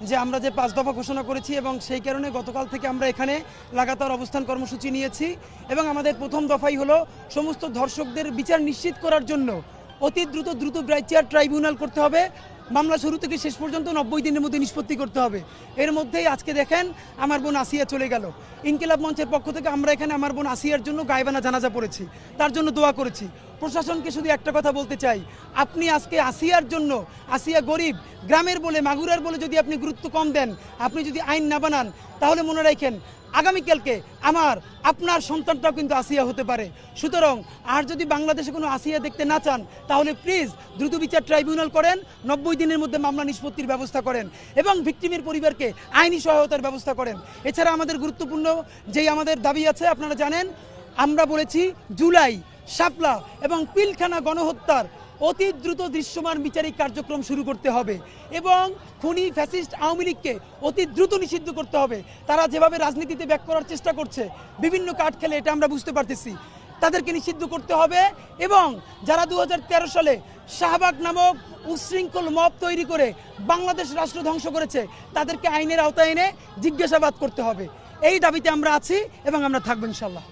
যে আমরা যে 5 দফা ঘোষণা করেছি এবং সেই কারণে গতকাল থেকে আমরা এখানে লাগাতার অবস্থান কর্মসূচি নিয়েছি এবং আমাদের প্রথম দফাই হলো সমস্ত ধর্ষকদের বিচার নিশ্চিত করার জন্য অতি দ্রুত বিচার ট্রাইব্যুনাল করতে হবে। মামলা শুরু থেকে শেষ পর্যন্ত 90 দিনের মধ্যে নিষ্পত্তি করতে হবে। এর মধ্যেই আজকে দেখেন আমার বোন আসিয়া চলে গেল। ইনকিলাব মঞ্চের পক্ষ থেকে আমরা এখানে আমার বোন আসিয়ার জন্য গায়েবানা জানাজা পড়েছি, তার জন্য দোয়া করেছি। প্রশাসনকে শুধু একটা কথা বলতে চাই, আপনি আজকে আসিয়ার জন্য, আসিয়া গরিব গ্রামের বলে মাগুরার বলে যদি আপনি গুরুত্ব কম দেন, আপনি যদি আইন না বানান, তাহলে মনে রাখেন আগামীকালকে আপনার সন্তানটাও কিন্তু আসিয়া হতে পারে। সুতরাং আর যদি বাংলাদেশে কোনো আসিয়া দেখতে না চান, তাহলে প্লিজ দ্রুত বিচার ট্রাইব্যুনাল করেন, 90 দিনের মধ্যে মামলা নিষ্পত্তির ব্যবস্থা করেন এবং ভিকটিমের পরিবারকে আইনি সহায়তার ব্যবস্থা করেন। এছাড়া আমাদের গুরুত্বপূর্ণ যেই আমাদের দাবি আছে, আপনারা জানেন আমরা বলেছি জুলাই, শাপলা এবং পিলখানা গণহত্যার অতি দ্রুত দৃশ্যমান বিচারিক কার্যক্রম শুরু করতে হবে এবং খুনি ফ্যাসিস্ট আওয়ামী লীগকে অতি দ্রুত নিষিদ্ধ করতে হবে। তারা যেভাবে রাজনীতিতে ব্যাক করার চেষ্টা করছে, বিভিন্ন কার্ড খেলে, এটা আমরা বুঝতে পারতেছি, তাদেরকে নিষিদ্ধ করতে হবে এবং যারা 2013 সালে শাহবাগ নামক উচ্ছৃঙ্খল মব তৈরি করে বাংলাদেশ রাষ্ট্র ধ্বংস করেছে, তাদেরকে আইনের আওতায় এনে জিজ্ঞাসাবাদ করতে হবে। এই দাবিতে আমরা আছি এবং আমরা থাকবো ইনশাল্লাহ।